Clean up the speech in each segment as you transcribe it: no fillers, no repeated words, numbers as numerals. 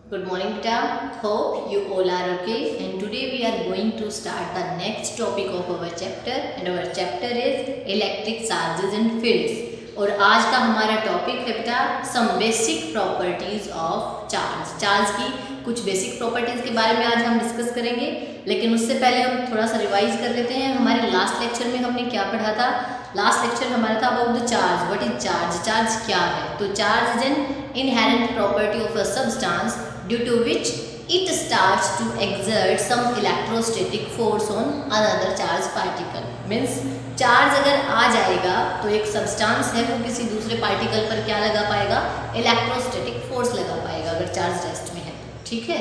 Good morning, Beta. Hope you all are okay. And today we are going to start the next topic of our chapter. And our chapter is electric charges and fields. और आज का हमारा topic है बेटा some basic properties of charge की कुछ basic properties के बारे में आज हम डिस्कस करेंगे। लेकिन उससे पहले हम थोड़ा सा रिवाइज कर लेते हैं। हमारे लास्ट लेक्चर में हमने क्या पढ़ा था? लास्ट लेक्चर हमारा था about the charge. What is charge? Charge क्या है? तो charge is an inherent property of a substance due to which it starts to exert some electrostatic force on another charged particle. Means charge अगर आ जाएगा तो एक substance है वो किसी दूसरे पार्टिकल पर क्या लगा पाएगा? इलेक्ट्रोस्टैटिक फोर्स लगा पाएगा अगर चार्ज रेस्ट में है। ठीक है,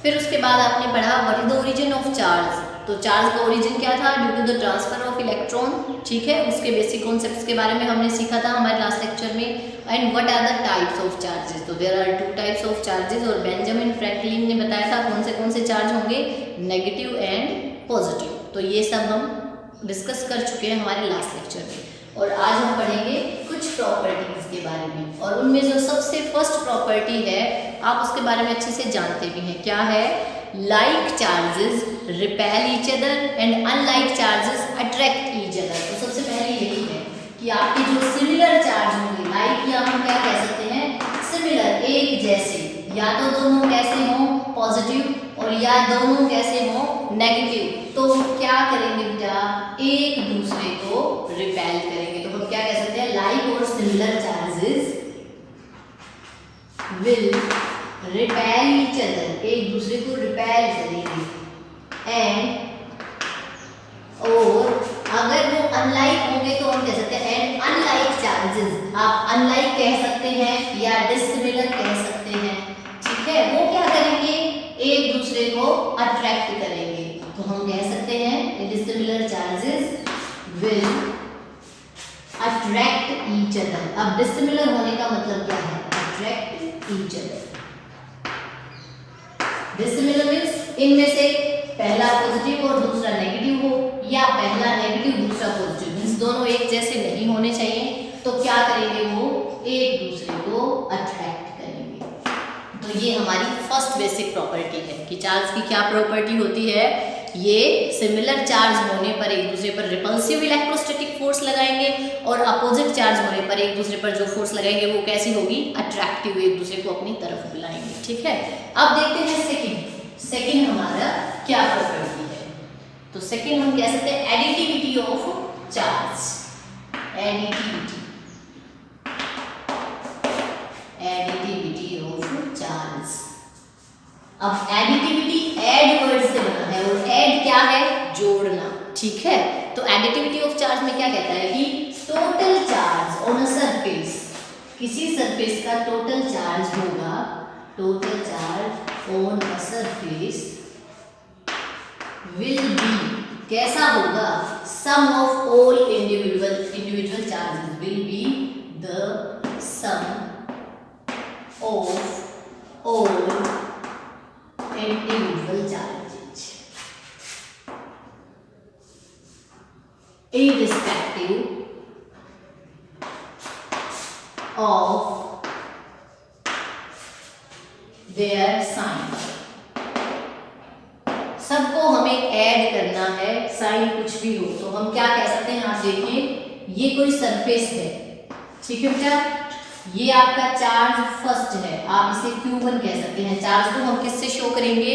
फिर उसके बाद आपने पढ़ा what is the origin of charge. तो चार्ज का ओरिजिन क्या था? Due to the transfer of electron. ठीक है, उसके बेसिक कॉन्सेप्ट्स के बारे में हमने सीखा था हमारे लास्ट लेक्चर में। And what are the types of charges? तो there are two types of charges और बेंजामिन फ्रैंकलिन ने बताया था कौन से चार्ज होंगे, नेगेटिव एंड पॉजिटिव। तो ये सब हम डिस्कस कर चुके हैं हमारे लास्ट लेक्चर में। और आज हम पढ़ेंगे कुछ प्रॉपर्टीज के बारे में। और उनमें जो सबसे फर्स्ट प्रॉपर्टी है आप उसके बारे में अच्छे से जानते भी हैं। क्या है? Like charges repel each other and unlike charges attract each other. तो सबसे पहले यही है कि आपके जो सिमिलर चार्ज होंगे, लाइक या हम क्या कह सकते हैं? सिमिलर, एक जैसे, या तो दोनों कैसे हों? पॉजिटिव, और या दोनों कैसे हों? नेगेटिव। तो क्या करेंगे बेटा? एक दूसरे को रिपेल करेंगे। तो हम क्या कह सकते हैं? लाइक और similar charges will repel each other, एक दूसरे को रिपेल करेंगे। एंड और अगर वो अनलाइक होंगे तो हम कह सकते हैं एंड अनलाइक चार्जेस। आप अनलाइक कह सकते हैं या डिसिमिलर कह सकते हैं। ठीक है, वो क्या करेंगे? एक दूसरे को अट्रैक्ट करेंगे। तो हम कह सकते हैं dissimilar charges will attract each other. अब डिसिमिलर होने का मतलब क्या है? Attract each other. Dissimilar means इनमें से पहला पॉजिटिव और दूसरा नेगेटिव हो, या पहला नेगेटिव दूसरा पॉजिटिव, मींस दोनों एक जैसे नहीं होने चाहिए। तो क्या करेंगे? वो एक दूसरे को अट्रैक्ट करेंगे। तो ये हमारी फर्स्ट बेसिक प्रॉपर्टी है कि चार्ज की क्या प्रॉपर्टी होती है? ये सिमिलर चार्ज होने पर एक दूसरे पर रिपल्सिव इलेक्ट्रोस्टैटिक फोर्स लगाएंगे और अपोजिट चार्ज होने पर एक दूसरे पर जो फोर्स लगाएंगे वो कैसी होगी? अट्रैक्टिव, एक दूसरे को अपनी तरफ बुलाएंगे। ठीक है, अब देखते हैं सेकंड हमारा क्या प्रॉपर्टी है। तो सेकंड हम कह सकते हैं additivity of charge. Additivity of charge. अब एडिटिविटी ऐड वर्ड से बना है और ऐड क्या है? जोड़ना। ठीक है, तो एडिटिविटी ऑफ चार्ज में क्या कहता है कि total charge on a surface, किसी सरफेस का टोटल चार्ज होगा, total charge on a surface will be, कैसा होगा? Sum of all individual charges will be the sum of all individual charges irrespective of their sign। सबको हमें add करना है, sign कुछ भी हो तो हम क्या कह सकते हैं? आप देखिए, ये कोई सरफेस है। ठीक है बेटा, ये आपका चार्ज फर्स्ट है, आप इसे Q1 कह सकते हैं। चार्ज को हम किससे शो करेंगे?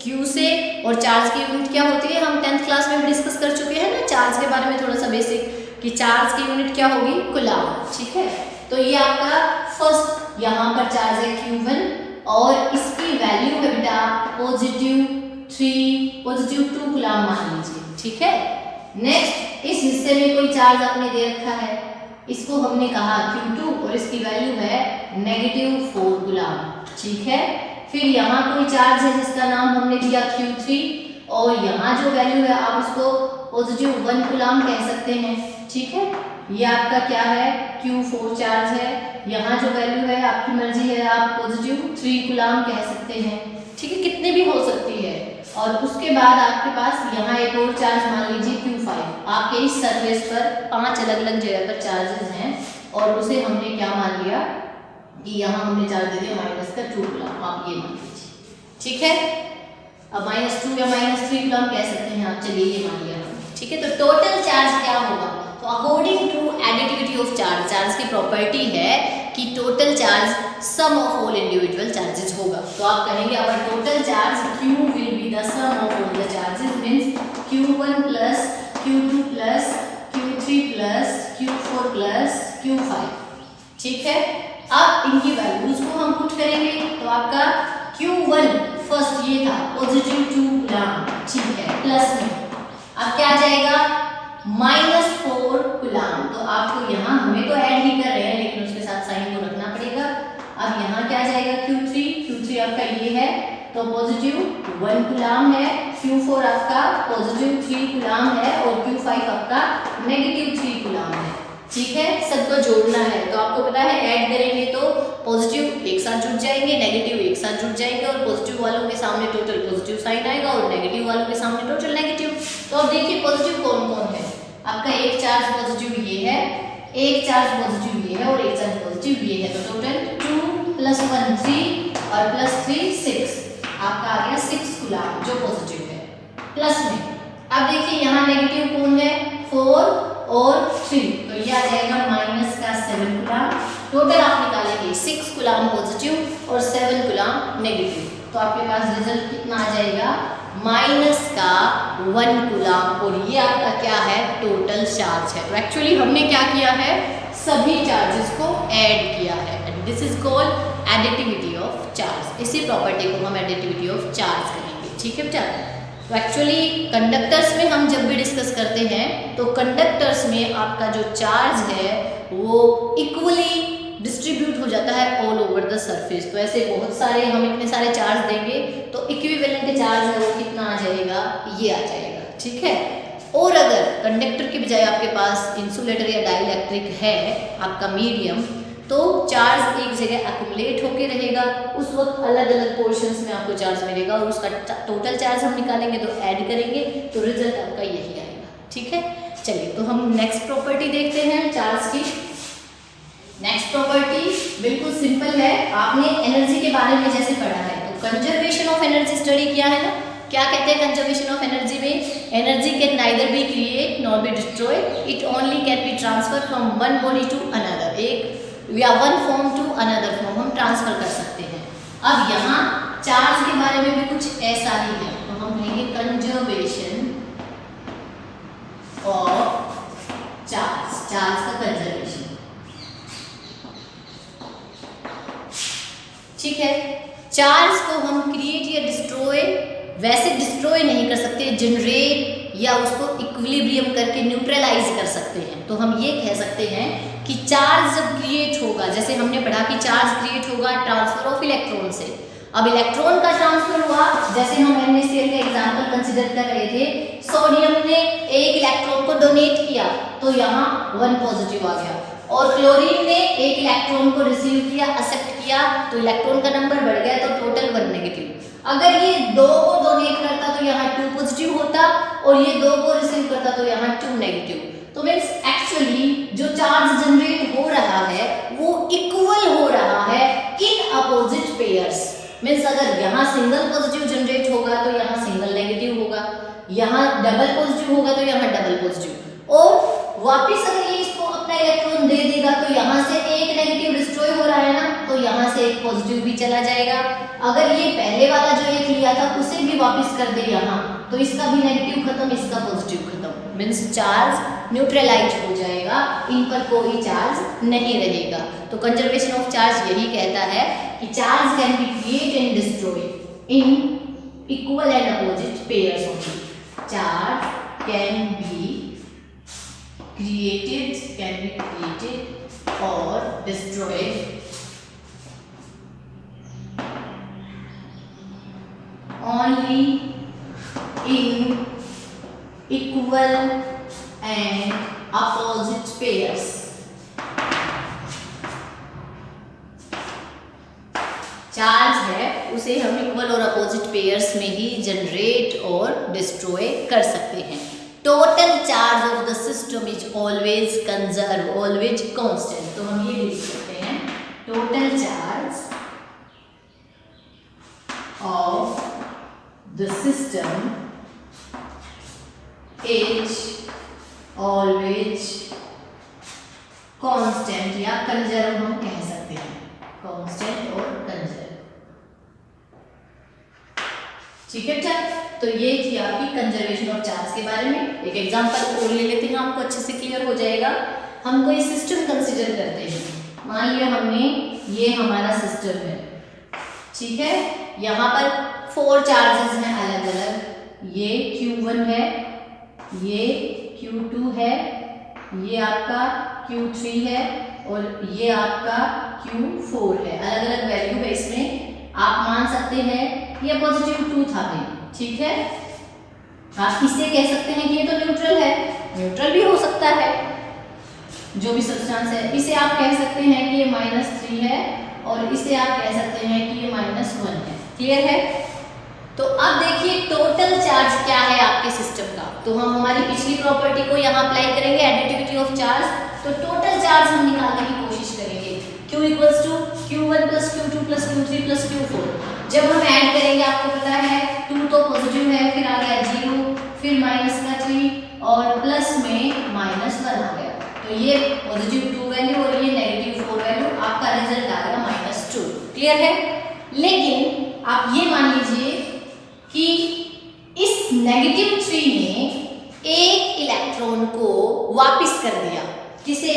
Q से। और चार्ज की यूनिट क्या होती है? हम 10th क्लास में भी डिस्कस कर चुके हैं ना चार्ज के बारे में थोड़ा सा बेसिक, कि चार्ज की यूनिट क्या होगी? कूलम। ठीक है, तो ये आपका फर्स्ट यहाँ पर चार्ज है Q1 और इसकी वैल्यू है बेटा +3, +2 कूलम मान लीजिए। ठीक है, नेक्स्ट इस हिस्से में कोई चार्ज आपने दे रखा है, इसको हमने कहा Q2 और इसकी वैल्यू है -4 कूलम। ठीक है, फिर यहाँ कोई चार्ज है जिसका नाम हमने दिया Q3 और यहाँ जो वैल्यू है आप इसको +1 कूलम कह सकते हैं। ठीक है, ये आपका क्या है? Q4 चार्ज है। यहाँ जो वैल्यू है आपकी मर्जी है, आप +3 कूलम कह सकते हैं। ठीक है, कितने भी हो सकती है। और उसके बाद आपके पास यहाँ एक और चार्ज मान लीजिए Q5। आपके इस सरफेस पर 5 अलग अलग जगह पर चार्जेस हैं और उसे हमने क्या मान लिया? कि यहाँ हमने चार्ज दे दिया माइनस का 2 कूलम, आप ये मान लीजिए, ठीक है। अब -2 या -3 कूलम कह सकते हैं आप, चलिए ये मान लिया हमने, ठीक है। तो टोटल चार्ज क्या होगा, तो according to additivity of charge, charge की प्रॉपर्टी है कि total charge sum of all individual charges होगा। तो आप कहेंगे our total charge Q will be the sum of all the charges, means Q1 plus Q2 plus Q3 plus Q4 plus Q5, ठीक है। अब इनकी वैल्यूज को हम पुट करेंगे, तो आपका Q1 फर्स्ट ये था पॉजिटिव 2 कूलम, ठीक है, प्लस में अब क्या जाएगा -4 कूलम। तो आपको यहाँ हमें तो ऐड ही कर रहे हैं लेकिन उसके साथ साइन को रखना पड़ेगा। अब यहाँ क्या जाएगा Q3 आपका ये है तो पॉजिटिव 1 कूलम है, Q4 आपका पॉजिटिव 3 कूलम है और Q5 आपका नेगेटिव 3 कूलम है, ठीक है। सबको जोड़ना है तो आपको पता है ऐड करेंगे तो पॉजिटिव एक साथ जुड़ जाएंगे, नेगेटिव एक साथ जुड़ जाएंगे और पॉजिटिव वालों के सामने टोटल पॉजिटिव साइन आएगा और नेगेटिव वालों के सामने टोटल नेगेटिव। तो अब देखिए पॉजिटिव कौन कौन है, आपका एक चार्ज पॉजिटिव ये है, एक चार्ज पॉजिटिव ये है और एक चार्ज पॉजिटिव ये है, तो टोटल 2 + 1 3 और +3 6, आपका आ गया 6 कूलम जो पॉजिटिव है प्लस में। अब देखिए यहाँ नेगेटिव कौन है 4 और 3, तो ये आ जाएगा माइनस का 7 कूलम। टोटल आप निकालेंगे 6 कूलम पॉजिटिव और 7 कूलम नेगेटिव, तो आपके पास रिजल्ट कितना आ जाएगा माइनस का 1 कूलम और ये आपका क्या है टोटल चार्ज है। तो एक्चुअली हमने क्या किया है सभी चार्जेस को ऐड किया है and this is called additivity of charge. इसी प्रॉपर्टी को हम एडिटिविटी ऑफ चार्ज करेंगे, ठीक है बेटा। तो एक्चुअली कंडक्टर्स में हम जब भी डिस्कस करते हैं तो कंडक्टर्स में आपका जो चार्ज है वो इक्वली डिस्ट्रीब्यूट हो जाता है ऑल ओवर द सरफेस। तो ऐसे बहुत सारे हम इतने सारे चार्ज देंगे तो इक्विवेलेंट चार्ज है वो कितना आ जाएगा ये आ जाएगा, ठीक है। और अगर कंडक्टर के बजाय आपके पास इंसुलेटर या डाइइलेक्ट्रिक है आपका मीडियम, तो चार्ज एक जगह एक्युमुलेट होके रहेगा, उस वक्त अलग अलग पोर्शंस में आपको चार्ज मिलेगा और उसका टोटल चार्ज हम निकालेंगे तो ऐड करेंगे तो रिजल्ट आपका यही आएगा, ठीक है। चलिए तो हम नेक्स्ट प्रॉपर्टी देखते हैं चार्ज की। नेक्स्ट प्रॉपर्टी बिल्कुल सिंपल है, आपने एनर्जी के बारे में जैसे पढ़ा है तो कंजर्वेशन ऑफ एनर्जी स्टडी किया है ना। क्या कहते हैं कंजर्वेशन ऑफ एनर्जी में, energy can neither be create nor be destroy, it only can be transfer from one body to another, एक या one form to another form हम ट्रांसफर कर सकते हैं। अब यहाँ चार्ज के बारे में भी कुछ ऐसा ही है, तो हम कहेंगे कंजर्वेशन ऑफ चार्ज, चार्ज का कंजर्वेशन, ठीक है। चार्ज को हम क्रिएट या डिस्ट्रॉय, वैसे डिस्ट्रॉय नहीं कर सकते, जनरेट या उसको इक्विलिब्रियम करके न्यूट्रलाइज कर सकते हैं। तो हम ये कह सकते हैं कि चार्ज जब क्रिएट होगा, जैसे हमने पढ़ा कि चार्ज क्रिएट होगा ट्रांसफर ऑफ इलेक्ट्रॉन से। अब इलेक्ट्रॉन का ट्रांसफर हुआ, जैसे हम NaCl का एग्जांपल कंसीडर कर रहे थे, सोडियम ने एक इलेक्ट्रॉन को डोनेट किया तो यहाँ 1 पॉजिटिव आ गया, और क्लोरीन ने एक इलेक्ट्रॉन को रिसीव किया, एक्सेप्ट किया, तो इलेक्ट्रॉन का नंबर बढ़ गया तो टोटल 1 नेगेटिव। अगर ये 2 को डोनेट करता तो यहाँ 2 पॉजिटिव होता और ये 2 को रिसीव करता तो यहाँ 2 नेगेटिव। तो मीन्स एक्चुअली जो चार्ज जनरेट हो रहा है वो इक्वल हो रहा है इन अपोजिट पेयर्स। मीन्स अगर यहाँ सिंगल पॉजिटिव जनरेट होगा तो यहाँ सिंगल नेगेटिव होगा, यहाँ डबल पॉजिटिव होगा तो यहाँ डबल पॉजिटिव, और वापिस अगर ये इसको अपना इलेक्ट्रॉन दे देगा तो यहाँ से एक नेगेटिव डिस्ट्रॉय हो रहा है ना, तो यहाँ से एक पॉजिटिव भी चला जाएगा। अगर ये पहले वाला जो एक लिया था उसे भी वापस कर दे यहाँ, तो इसका भी नेगेटिव खत्म, इसका पॉजिटिव खत्म, मीन्स चार्ज न्यूट्रलाइज हो जाएगा, इन पर कोई चार्ज नहीं रहेगा। तो कंजर्वेशन ऑफ चार्ज यही कहता है कि charge can be create and destroy in equal and opposite pairs only. Charge can be created or destroyed only in equal and opposite pairs. Charge है उसे हम इक्वल और अपोजिट पेयर्स में ही generate और डिस्ट्रॉय कर सकते हैं। Total charge of the system is always conserve, always constant. तो हम ये लिख सकते हैं total charge of the system is always constant या कंजर्व हम कह सकते हैं, कांस्टेंट और कंजर्व। ठीक है बेटा, तो ये थी आपकी कंजर्वेशन ऑफ चार्ज के बारे में। एक एग्जांपल और ले लेते हैं, आपको अच्छे से क्लियर हो जाएगा। हम कोई सिस्टम कंसीडर करते हैं, मान लिया हमने ये हमारा सिस्टम है, ठीक है। यहाँ पर 4 चार्जेस हैं अलग अलग, ये Q1 है, ये Q2 है, ये आपका Q3 है और ये आपका Q4 है। अलग अलग वैल्यू है इसमें। आप मान सकते हैं ये पॉजिटिव 2 था भाई, ठीक है। आप इससे कह सकते हैं कि ये तो न्यूट्रल है, न्यूट्रल भी हो सकता है जो भी सब्सटेंस है। इसे आप कह सकते हैं कि ये -3 है और इसे आप कह सकते हैं कि ये -1 है। क्लियर है? तो अब देखिए टोटल चार्ज क्या है आपके सिस्टम का। तो हम हमारी पिछली प्रॉपर्टी को यहाँ अप्लाई करेंगे, एडिटिविटी ऑफ चार्ज। तो टोटल चार्ज हम निकालने की कोशिश करेंगे, Q = Q1 + Q2 + Q3 + Q4। जब हम ऐड करेंगे, आपको पता है 2 तो पॉजिटिव है, फिर आ गया 0, फिर -3 और प्लस में -1 आ गया। तो ये पॉजिटिव 2 वैल्यू और ये नेगेटिव 4 वैल्यू, आपका रिजल्ट आ गया -2। क्लियर है? लेकिन आप ये मान लीजिए कि इस -3 ने एक इलेक्ट्रॉन को वापस कर दिया। किसे?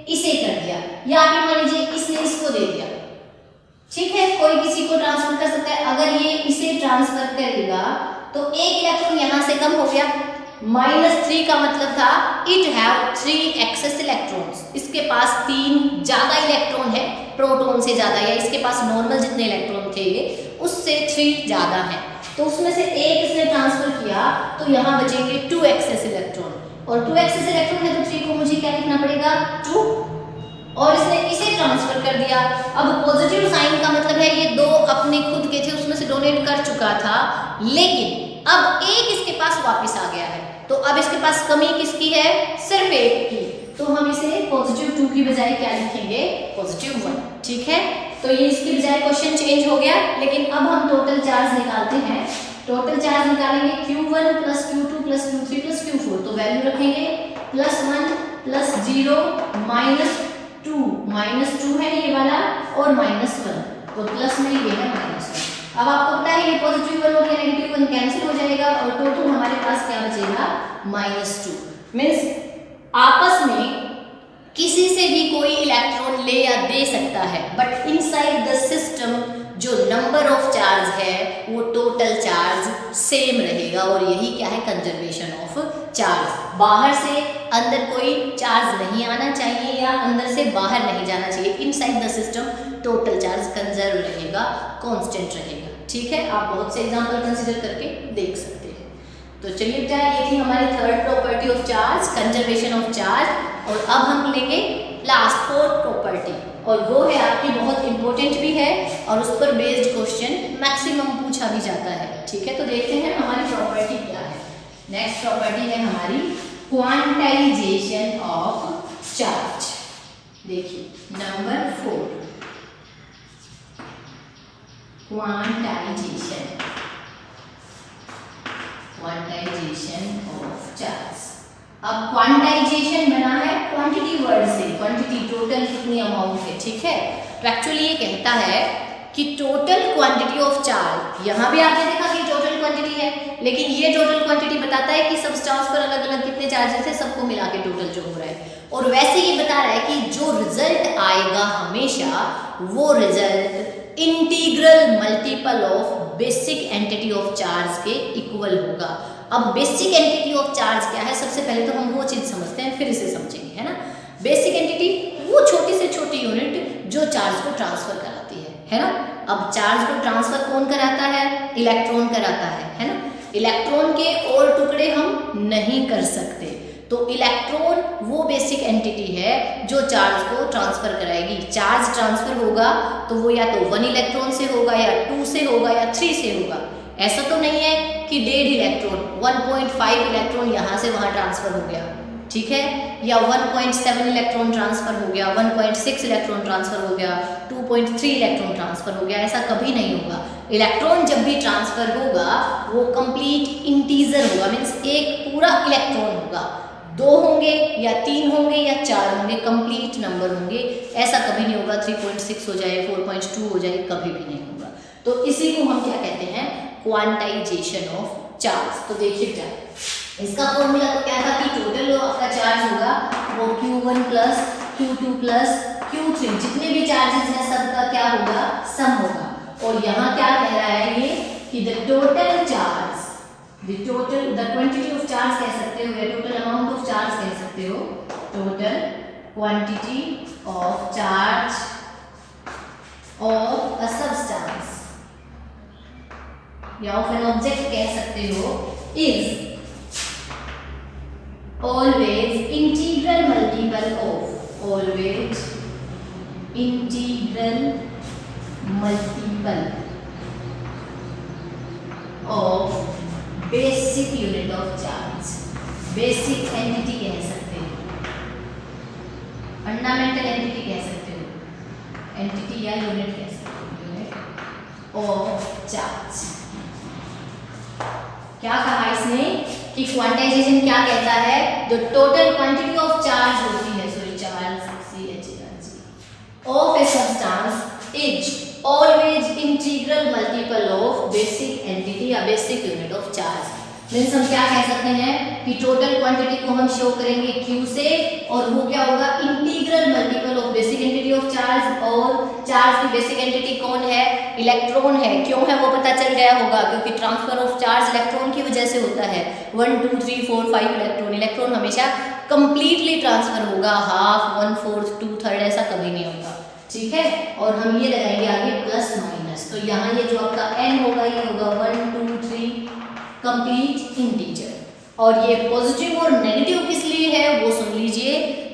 इसे कर दिया, या आप मान लीजिए इसने इसको दे दिया। ठीक है, कोई किसी को ट्रांसफर कर सकता है। अगर ये इसे ट्रांसफर करेगा तो एक इलेक्ट्रॉन यहां से कम हो गया। -3 का मतलब था इट हैव 3 एक्सेस इलेक्ट्रॉन्स, इसके पास 3 ज्यादा इलेक्ट्रॉन है प्रोटॉन से ज्यादा, या इसके पास नॉर्मल जितने इलेक्ट्रॉन थे ये उससे 3 ज्यादा है। तो उसमें से एक इसने ट्रांसफर किया तो यहाँ बचेंगे 2 एक्सेस इलेक्ट्रॉन, और 2 एक्सेस इलेक्ट्रॉन है तो 3 को मुझे क्या लिखना पड़ेगा 2, और इसने इसे ट्रांसफर कर दिया। अब पॉजिटिव साइन का मतलब है ये 2 अपने खुद के थे उसमें से डोनेट कर चुका था, लेकिन अब एक इसके पास वापस आ गया है। तो अब इसके पास कमी किसकी है? सिर्फ एक की। तो हम इसे +2 की बजाय क्या लिखेंगे? +1। ठीक है, तो ये इसकी बजाय क्वेश्चन चेंज हो गया। लेकिन अब हम टोटल चार्ज निकालते हैं। टोटल चार्ज निकालेंगे Q1 + Q2 + Q3 + Q4। तो वैल्यू रखेंगे +1 + 0 -2 है ये वाला, और -1, तो प्लस में ये है -1। अब आपको पता है ये +1 और ये -1 कैंसिल हो जाएगा और टोटल हमारे पास क्या बचेगा? -2। मीन्स आपस में किसी से भी कोई इलेक्ट्रॉन ले या दे सकता है, बट इनसाइड द सिस्टम जो नंबर ऑफ चार्ज है वो टोटल चार्ज सेम रहेगा, और यही क्या है? Conservation of charge. बाहर से अंदर कोई चार्ज नहीं आना चाहिए या अंदर से बाहर नहीं जाना चाहिए। Inside the system total charge conserve रहेगा, कांस्टेंट रहेगा। ठीक है, आप बहुत से एग्जांपल कंसीडर करके देख सकते हैं। तो चलिए बेटा, ये थी हमारी third property of charge, conservation of charge. और अब हम लेंगे लास्ट 4th प्रॉपर्टी, और वो है आपकी बहुत इंपॉर्टेंट भी है और उस पर बेस्ड क्वेश्चन मैक्सिमम पूछा भी जाता है। ठीक है, तो देखते हैं हमारी प्रॉपर्टी क्या है। नेक्स्ट प्रॉपर्टी है हमारी क्वांटाइजेशन ऑफ चार्ज। देखिए नंबर 4, क्वांटाइजेशन ऑफ चार्ज। अब क्वांटाइजेशन बना है क्वांटिटी वर्ड से, क्वांटिटी टोटल कितनी अमाउंट है। ठीक है, तो एक्चुअली ये कहता है कि टोटल क्वांटिटी ऑफ चार्ज, यहाँ भी आपने देखा कि टोटल क्वांटिटी है, लेकिन ये टोटल क्वांटिटी बताता है कि सब्सटेंस पर अलग अलग कितने चार्जेस है, सबको मिला के टोटल जो हो रहा है। और वैसे ये बता रहा है कि जो रिजल्ट आएगा हमेशा वो result integral multiple of basic entity of charge के इक्वल होगा। अब बेसिक एंटिटी ऑफ चार्ज क्या है? सबसे पहले तो हम वो चीज समझते हैं, फिर इसे समझेंगे, है ना। बेसिक एंटिटी वो छोटी से छोटी यूनिट जो चार्ज को ट्रांसफर कराती है ना। अब चार्ज को ट्रांसफर कौन कराता है? इलेक्ट्रॉन कराता है ना। इलेक्ट्रॉन के और टुकड़े हम नहीं कर सकते, तो इलेक्ट्रॉन वो बेसिक एंटिटी है जो चार्ज को ट्रांसफर कराएगी। चार्ज ट्रांसफर होगा तो वो या तो 1 इलेक्ट्रॉन से होगा, या 2 से होगा, या 3 से होगा। ऐसा तो नहीं है कि 1.5 इलेक्ट्रॉन 1.5 इलेक्ट्रॉन यहाँ से वहाँ ट्रांसफर हो गया। ठीक है, या 1.7 इलेक्ट्रॉन ट्रांसफर हो गया, 1.6 इलेक्ट्रॉन ट्रांसफर हो गया, 2.3 इलेक्ट्रॉन ट्रांसफर हो गया, ऐसा कभी नहीं होगा। इलेक्ट्रॉन जब भी ट्रांसफर होगा वो कंप्लीट इंटीजर होगा, मीन्स एक पूरा इलेक्ट्रॉन होगा, 2 होंगे या 3 होंगे या 4 होंगे, कंप्लीट नंबर होंगे। ऐसा कभी नहीं होगा 3.6 हो जाए, 4.2 हो जाए, कभी भी नहीं होगा। तो इसी को हम क्या कहते हैं, क्वांटाइजेशन ऑफ चार्ज। तो देखिए क्या इसका फॉर्मूला तो क्या था कि टोटल जो आपका चार्ज होगा वो Q1 plus Q2 plus Q3, जितने भी चार्जेस हैं सबका क्या होगा, सम होगा। और यहाँ क्या कह रहा है ये कि the total charge, the quantity of charge कह सकते हो या टोटल अमाउंट ऑफ चार्ज कह सकते हो, total quantity of charge of a substance या ऑफ एन ऑब्जेक्ट कह सकते हो, is always integral multiple of, always integral multiple of basic unit of charge, basic entity कह सकते हो, फंडामेंटल एंटिटी कह सकते हो, एंटिटी या यूनिट कह सकते हो, यूनिट ऑफ चार्ज। क्या कहा इसने कि क्वांटाइजेशन क्या कहता है, जो टोटल क्वांटिटी ऑफ चार्ज होती है, sorry charge of a substance is always integral multiple of basic entity या basic unit of charge. Means हम क्या कह सकते हैं कि टोटल क्वांटिटी को हम शो करेंगे Q से, और वो क्या होगा, integral multiple of basic entity of charge. और चार्ज की बेसिक एंटिटी कौन है, इलेक्ट्रॉन है। क्यों है वो पता चल गया होगा, क्योंकि ट्रांसफर ऑफ चार्ज इलेक्ट्रॉन की वजह से होता है। 1 2 3 4 5 इलेक्ट्रॉन, इलेक्ट्रॉन हमेशा कंप्लीटली ट्रांसफर होगा, हाफ 1/4 2/3 ऐसा कभी नहीं होगा, ठीक है। और हम ये लगाएंगे आगे प्लस माइनस, तो यहाँ ये जो आपका n होगा ये होगा 1 2 3 कंप्लीट इंटीजर। और ये पॉजिटिव और नेगेटिव किस लिए है वो सुन लीजिए।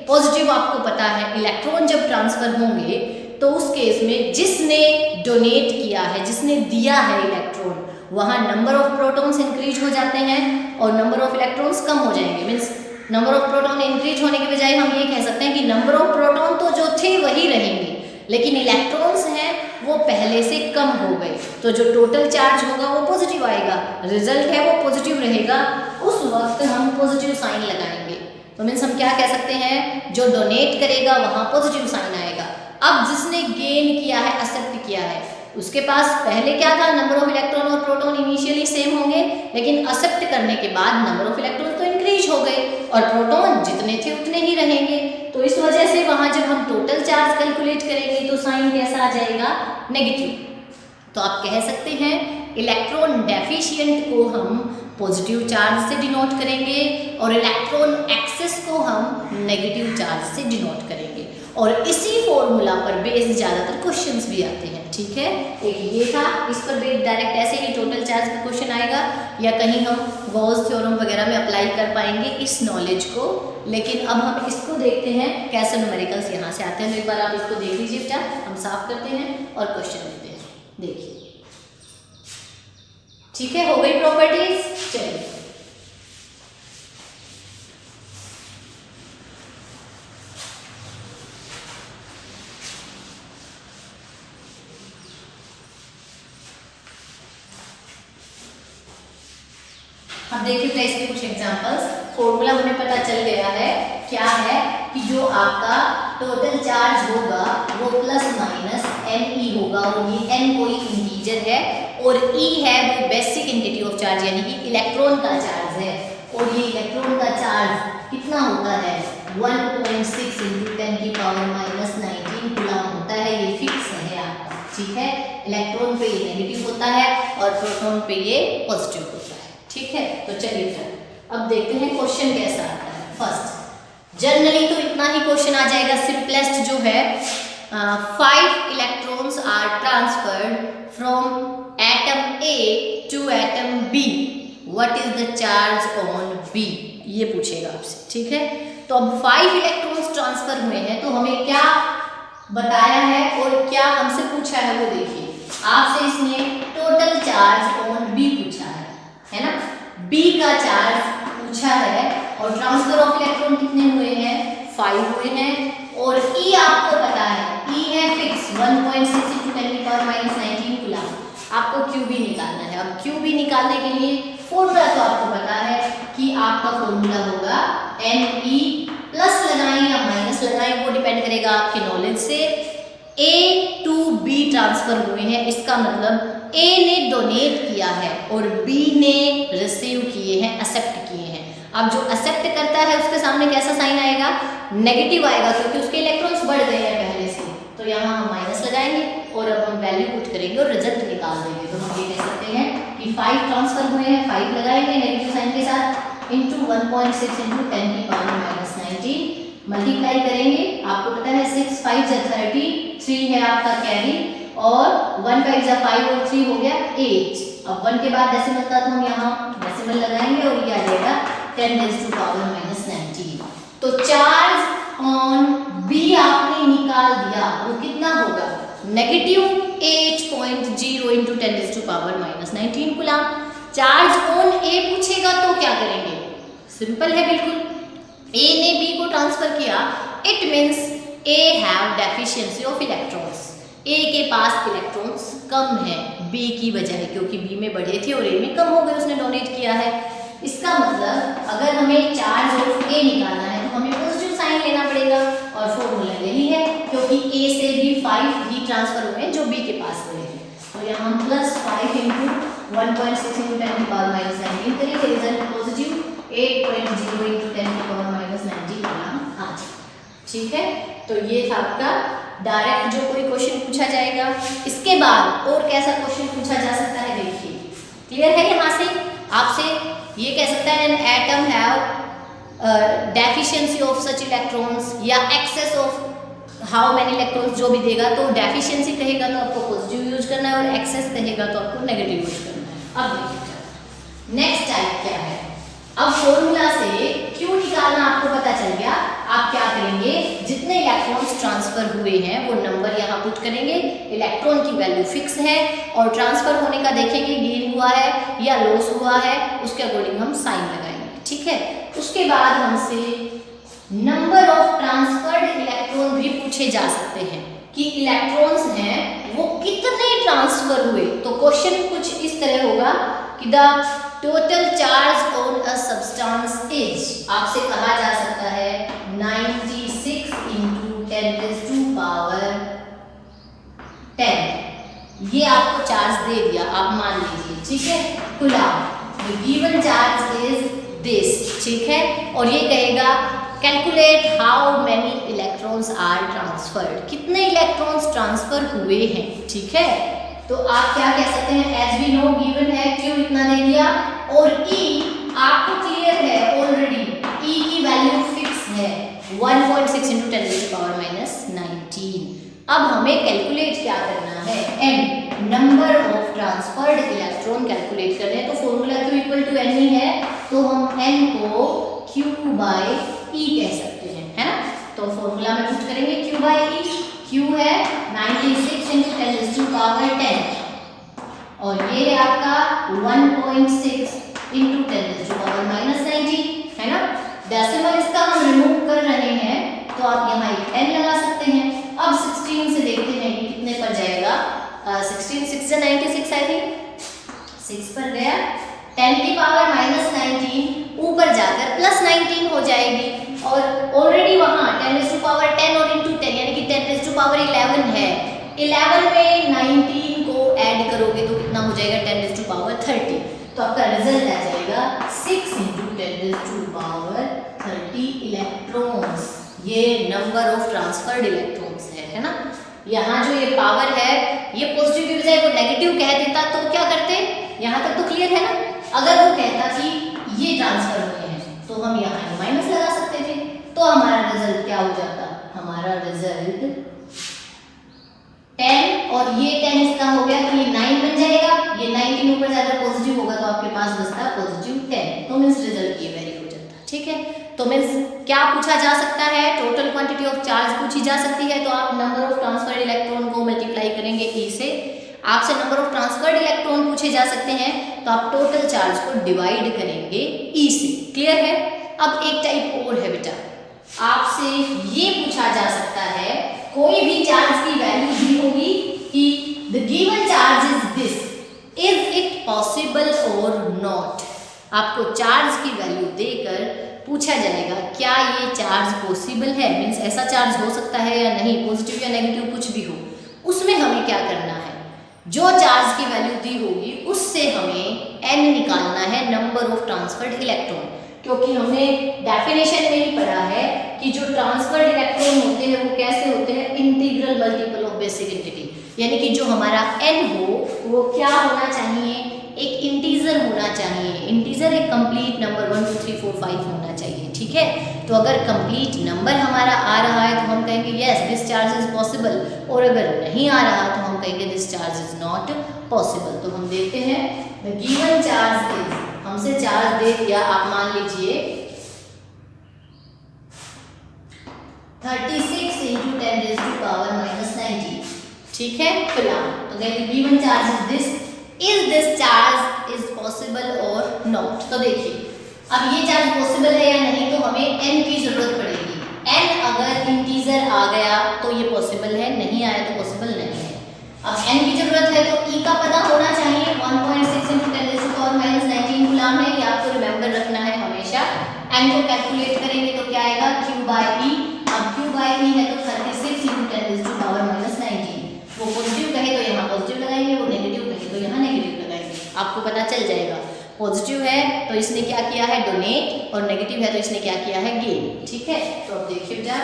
पॉजिटिव आपको पता है, इलेक्ट्रॉन जब ट्रांसफर होंगे तो उस केस में जिसने डोनेट किया है, जिसने दिया है इलेक्ट्रॉन, वहाँ नंबर ऑफ प्रोटॉन्स इंक्रीज हो जाते हैं और नंबर ऑफ इलेक्ट्रॉन्स कम हो जाएंगे। Means number of proton increase होने के बजाय हम ये कह सकते हैं कि नंबर ऑफ प्रोटॉन तो जो थे वही रहेंगे, लेकिन इलेक्ट्रॉन्स हैं वो पहले से कम हो गए, तो जो टोटल चार्ज होगा वो पॉजिटिव आएगा, रिजल्ट है वो पॉजिटिव रहेगा। उस वक्त हम पॉजिटिव साइन लगाएंगे। तो मीन्स हम क्या कह सकते हैं, जो डोनेट करेगा वहाँ पॉजिटिव साइन आएगा। अब जिसने गेन किया है, एक्सेप्ट किया है, उसके पास पहले क्या था, नंबर ऑफ इलेक्ट्रॉन और प्रोटॉन इनिशियली सेम होंगे, लेकिन एक्सेप्ट करने के बाद नंबर ऑफ इलेक्ट्रॉन तो इंक्रीज हो गए और प्रोटॉन जितने थे उतने ही रहेंगे। तो इस वजह से वहाँ जब हम टोटल चार्ज कैलकुलेट करेंगे तो साइन कैसा आ जाएगा, नेगेटिव। तो आप कह सकते हैं इलेक्ट्रॉन डेफिशिएंट को हम पॉजिटिव चार्ज से डिनोट करेंगे और इलेक्ट्रॉन एक्सेस को हम नेगेटिव चार्ज से डिनोट करेंगे। और इसी फॉर्मूला पर बेस्ड ज़्यादातर क्वेश्चंस भी आते हैं, ठीक है। एक ये था, इस पर बेस्ड डायरेक्ट ऐसे ही टोटल चार्ज का क्वेश्चन आएगा, या कहीं हम गॉस थ्योरम वगैरह में अप्लाई कर पाएंगे इस नॉलेज को। लेकिन अब हम इसको देखते हैं कैसे न्यूमेरिकल्स यहाँ से आते हैं। तो एक बार आप इसको देख लीजिए बेटा, हम साफ करते हैं और क्वेश्चन लेते हैं। देखिए, ठीक है, हो गई प्रॉपर्टीज। चलिए अब देखिए इसके कुछ एग्जांपल्स। फॉर्मूला हमें पता चल गया है, क्या है कि जो आपका टोटल चार्ज होगा वो प्लस माइनस NE होगा, और ये N कोई इंटीजर है और E है वो बेसिक एंटिटी ऑफ चार्ज यानी कि इलेक्ट्रॉन का चार्ज है। और ये इलेक्ट्रॉन का चार्ज कितना होता है, 1.6 × 10⁻⁻19 कूलम होता है। ये फिक्स है आपका, ठीक है। इलेक्ट्रॉन पे ये नेगेटिव होता है और प्रोटॉन पे ये पॉजिटिव होता है, ठीक है। तो चलिए फिर अब देखते हैं क्वेश्चन कैसा आता है। फर्स्ट, जनरली तो इतना ही क्वेश्चन आ जाएगा, सिंपलेस्ट जो है 5 electrons are transferred from atom A to atom B, what is the charge on B, ये पूछेगा आपसे, ठीक है। तो अब 5 इलेक्ट्रॉन्स ट्रांसफर हुए हैं, तो हमें क्या बताया है और क्या हमसे पूछा है वो देखिए। आपसे इसने टोटल चार्ज ऑन B पूछा है ना, B का चार्ज पूछा है और ट्रांसफर ऑफ इलेक्ट्रॉन कितने हुए हैं, 5 हुए हैं। और E आपको पता है, E है फिक्स 1.6 × 10⁻⁻19 कूलम। आपको Q भी निकालना है। अब Q भी निकालने के लिए फॉर्मूला तो आपको पता है कि आपका फॉर्मूला होगा Ne, प्लस लगाएं या माइनस लगाएं वो डिपेंड करेगा आपके नॉलेज से। A to B ट्रांसफर हुए हैं, इसका मतलब A ने डोनेट किया है और B ने रिसीव किए हैं, एक्सेप्ट किए हैं। अब जो एक्सेप्ट करता है उसके सामने कैसा साइन आएगा, नेगेटिव आएगा, क्योंकि उसके इलेक्ट्रॉन्स बढ़ गए हैं पहले से। तो यहाँ हम माइनस लगाएंगे और अब हम वैल्यू पुट करेंगे और रिजल्ट निकाल देंगे। तो हम ये कह सकते हैं कि 5 ट्रांसफर हुए हैं, 5 लगाएंगे नेगेटिव साइन के साथ इंटू 1.6 × 10⁻⁻19 मल्टीप्लाई करेंगे। आपको पता है 6 5 जा 30, 3 है आपका कैरी और 1 5 जा 5 और 3 हो गया 8। अब 1 के बाद डेसिमल था तो हम यहाँ डेसिमल लगाएंगे और ये आ जाएगा 10⁻⁻19। तो चार्ज ऑन B आपने निकाल दिया, वो कितना होगा, negative 8.0 × 10⁻⁻19 coulomb. Charge on A पूछेगा तो क्या करेंगे, सिंपल है बिल्कुल। A ने B को ट्रांसफर किया, it means A have deficiency of electrons. A के पास इलेक्ट्रॉन्स कम है B की बजाय, क्योंकि B में बढ़े थे और A में कम हो गए, उसने डोनेट किया है। इसका मतलब अगर हमें चार्ज ऑफ A निकालना है तो हमें पॉजिटिव साइन लेना पड़ेगा और फॉर्मूला यही है, क्योंकि A से भी 5 ही ट्रांसफर हुए हैं जो B के पास हुए हैं। तो यहाँ हम प्लस 5 × 1.6 × 10⁻⁻19 करेंगे, रिजल्ट पॉजिटिव 8.0 × 10⁻⁻19 कूलम आ जाए। ठीक है, तो ये था आपका डायरेक्ट जो कोई क्वेश्चन पूछा जाएगा। इसके बाद और कैसा क्वेश्चन पूछा जा सकता है, देखिए क्लियर है। यहाँ से आपसे ये कह सकता है an atom have deficiency of such electrons या excess of how many electrons, जो भी देगा तो डेफिशिएंसी कहेगा तो आपको पॉजिटिव यूज करना है और एक्सेस कहेगा तो आपको नेगेटिव यूज करना है। अब देखिए नेक्स्ट टाइप क्या है। अब फॉर्मूला से Q निकालना आपको पता चल गया। आप क्या करेंगे, जितने इलेक्ट्रॉन्स ट्रांसफर हुए हैं वो नंबर यहाँ पुट करेंगे। इलेक्ट्रॉन की वैल्यू फिक्स है और ट्रांसफर होने का देखेंगे गेन हुआ है या लॉस हुआ है, उसके अकॉर्डिंग हम साइन लगाएंगे। ठीक है, उसके बाद हमसे नंबर ऑफ ट्रांसफर्ड इलेक्ट्रॉन भी पूछे जा सकते हैं कि इलेक्ट्रॉन्स हैं वो कितने ट्रांसफर हुए। तो क्वेश्चन कुछ इस तरह होगा कि the total charge on a substance is, आपसे कहा जा सकता है 96 × 10⁻10। ये आपको चार्ज दे दिया, आप मान लीजिए, ठीक है, coulomb. The given charge is this, ठीक है, और ये कहेगा calculate how many electrons are transferred, कितने इलेक्ट्रॉन्स ट्रांसफर हुए हैं। ठीक है, तो आप क्या कह सकते हैं, एज वी नो गिवन है Q इतना दे दिया और E आपको क्लियर है ऑलरेडी, E की वैल्यू फिक्स है 1.6 × 10⁻⁻19। अब हमें कैलकुलेट क्या करना है, N number of transferred electron calculate करने हैं। तो फॉर्मूला Q = N है, तो हम N को Q/E कह सकते हैं, है ना। तो फॉर्मूला में पुट करेंगे Q/E। Q है 96 × 10⁻10 और ये है आपका 1.6 × 10⁻⁻19, है ना। डेसिमल इसका हम रिमूव कर रहे हैं तो आप यहाँ एक n लगा सकते हैं। अब 16 से देखते हैं कि कितने पर जाएगा। 16 6 से 96 आई थिंक 6 पर गया, 10⁻⁻19 ऊपर जाकर +19 हो जाएगी और ऑलरेडी वहाँ 10⁻10 और इंटू 10 यानी कि 10⁻11 है। 11 में 19 को ऐड करोगे तो कितना हो जाएगा, 10⁻30। तो आपका रिजल्ट आ जाएगा 6 × 10⁻30 इलेक्ट्रॉन्स। ये नंबर ऑफ ट्रांसफर्ड इलेक्ट्रॉन्स है ना। यहाँ जो ये पावर है ये पॉजिटिव की बजाय वो नेगेटिव कह देता तो क्या करते, यहाँ तक तो क्लियर है ना। अगर वो कहता कि ये ट्रांसफर हुए हैं तो हम यहाँ माइनस लगा सकते थे, तो हमारा रिजल्ट क्या हो जाता, हमारा रिजल्ट 10 और ये 10 इसका हो गया तो ये 9 बन जाएगा। ये 19 ऊपर जाकर पॉजिटिव होगा तो आपके पास बचता +10, तो मीन्स रिजल्ट ये वेरी हो जाता। ठीक है, तो मीन्स क्या पूछा जा सकता है, टोटल क्वांटिटी ऑफ चार्ज पूछी जा सकती है। तो आप नंबर ऑफ ट्रांसफर्ड इलेक्ट्रॉन को मल्टीप्लाई करेंगे E से। आपसे नंबर ऑफ ट्रांसफर्ड इलेक्ट्रॉन पूछे जा सकते हैं तो आप टोटल चार्ज को डिवाइड करेंगे E से। क्लियर है। अब एक टाइप और है बेटा, आपसे ये पूछा जा सकता है, कोई भी चार्ज की वैल्यू दी होगी कि the given charge is this, is it possible और नॉट। आपको चार्ज की वैल्यू देकर पूछा जाएगा क्या ये चार्ज पॉसिबल है, मीन्स ऐसा चार्ज हो सकता है या नहीं, पॉजिटिव या नेगेटिव कुछ भी हो, उसमें हमें क्या करना है, जो चार्ज की वैल्यू दी होगी उससे हमें n निकालना है, नंबर ऑफ ट्रांसफर्ड इलेक्ट्रॉन। क्योंकि हमने डेफिनेशन में ही पढ़ा है कि जो ट्रांसफर्ड इलेक्ट्रॉन होते हैं वो कैसे होते हैं, integral multiple of basic entity, यानी कि जो हमारा n हो वो क्या होना चाहिए, एक इंटीजर होना चाहिए। इंटीजर एक कंप्लीट नंबर 1 2 3 4 5 होना चाहिए, ठीक है। तो अगर कंप्लीट नंबर हमारा आ रहा है तो हम कहेंगे yes this charge is possible, और अगर नहीं आ रहा तो हम कहेंगे this charge is not possible. तो हम देते हैं द गिवन चार्ज इज, हमसे चार्ज दे दिया, आप मान लीजिए 36 × 10⁻⁻90, ठीक है कूलम। तो कहेंगे given charge is this, is this charge is possible और नॉट। तो देखिए अब ये चार्ज पॉसिबल है या नहीं, तो हमें n की जरूरत पड़ेगी। n अगर इंटीजर आ गया तो ये पॉसिबल है, नहीं आया तो पॉसिबल नहीं है। अब n की जरूरत है तो e का पता होना चाहिए, 1.6 × 10⁻⁻19 कूलम है, ये आपको रिमेंबर रखना है हमेशा। n को कैलकुलेट करेंगे तो क्या आएगा q/e, अब q/e है तो 36 × 10⁻⁻19, वो पॉजिटिव कहे तो यहाँ पॉजिटिव लगाएंगे, वो नेगेटिव कहे तो यहाँ नेगेटिव लगाएंगे, आपको पता चल जाएगा। पॉजिटिव है तो इसने क्या किया है डोनेट, और नेगेटिव है तो इसने क्या किया है गेन, ठीक है। तो अब देखिए बेटा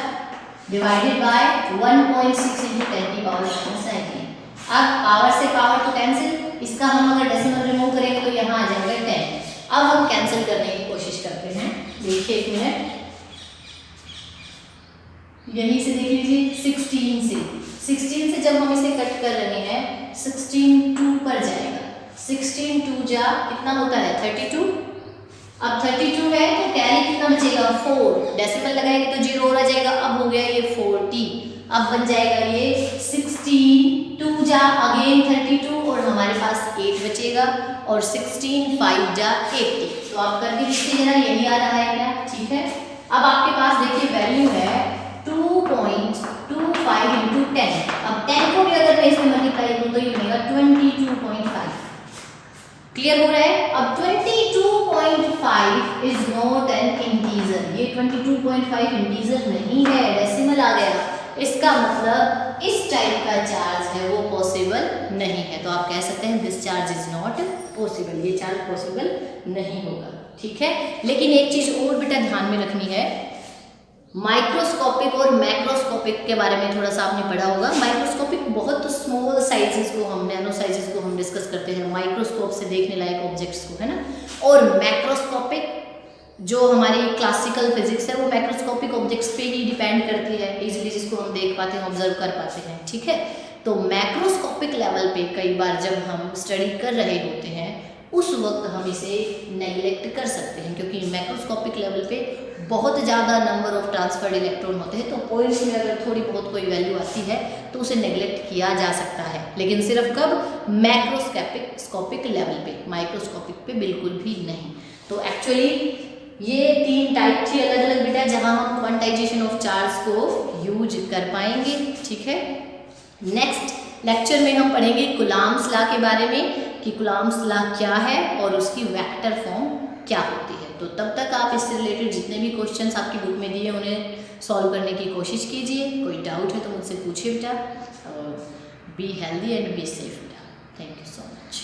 डिवाइडेड बाय 1.6 × 10⁻⁻19, अब पावर से पावर तो कैंसिल, इसका हम अगर डेसिमल रिमूव करेंगे तो यहाँ आ जाएगा 10। अब हम कैंसिल करने की कोशिश करते हैं, देखिए एक मिनट, यहीं से देख लीजिए 16 से जब हम इसे कट कर रहे हैं 16 2 पर जाएगा, 16 2 जा कितना होता है 32। अब 32 है तो कैरी कितना बचेगा 4, डेसिमल लगाएंगे तो 0 हो जाएगा, अब हो गया ये 40, अब बन जाएगा ये 16 2 जा अगेन 32 और हमारे पास 8 बचेगा, और 16 5 जा 80। तो आप करके देखिए जरा यही आ रहा है क्या, ठीक है। अब आपके पास देखिए वैल्यू है 2.25 × 10, अब 10 को भी अगर मैं इसमें मल्टीप्लाई करूँ तो ये मिलेगा 22.5, क्लियर हो रहा है। अब 22.5 इज नॉट एन इंटीजर, ये 22.5 इंटीजर नहीं है, डेसिमल आ गया, इसका मतलब इस टाइप का चार्ज है वो पॉसिबल नहीं है। तो आप कह सकते हैं this charge is not possible, ये चार्ज पॉसिबल नहीं होगा, ठीक है। लेकिन एक चीज और बेटा ध्यान में रखनी है, माइक्रोस्कोपिक और मैक्रोस्कोपिक के बारे में थोड़ा सा आपने पढ़ा होगा। माइक्रोस्कोपिक बहुत स्मॉल साइजेस को हम, नैनो साइजेस को हम डिस्कस करते हैं, माइक्रोस्कोप से देखने लायक ऑब्जेक्ट्स को, है ना। और मैक्रोस्कोपिक जो हमारी क्लासिकल फिजिक्स है वो मैक्रोस्कोपिक ऑब्जेक्ट्स पे ही डिपेंड करती है, इजीली जिसको हम देख पाते हैं, ऑब्जर्व कर पाते हैं, ठीक है। तो मैक्रोस्कोपिक लेवल पे कई बार जब हम स्टडी कर रहे होते हैं उस वक्त हम इसे नेग्लेक्ट कर सकते हैं, क्योंकि मैक्रोस्कोपिक लेवल पे बहुत ज़्यादा नंबर ऑफ ट्रांसफर्ड इलेक्ट्रॉन होते हैं, तो पॉइंट्स में अगर थोड़ी बहुत कोई वैल्यू आती है तो उसे नेग्लेक्ट किया जा सकता है, लेकिन सिर्फ कब, मैक्रोस्कोपिक लेवल पे, माइक्रोस्कोपिक पे बिल्कुल भी नहीं। तो एक्चुअली ये 3 टाइप थी अलग अलग बेटा, जहाँ हम क्वांटाइजेशन ऑफ चार्ज को यूज कर पाएंगे, ठीक है। नेक्स्ट लेक्चर में हम पढ़ेंगे कूलम्ब्स लॉ के बारे में, कि कूलम्ब्स लॉ क्या है और उसकी वेक्टर फॉर्म क्या होती है। तो तब तक आप इससे रिलेटेड जितने भी क्वेश्चंस आपकी बुक में दिए उन्हें सॉल्व करने की कोशिश कीजिए। कोई डाउट है तो मुझसे पूछिए बेटा, और be healthy and be safe बेटा। Thank you so much.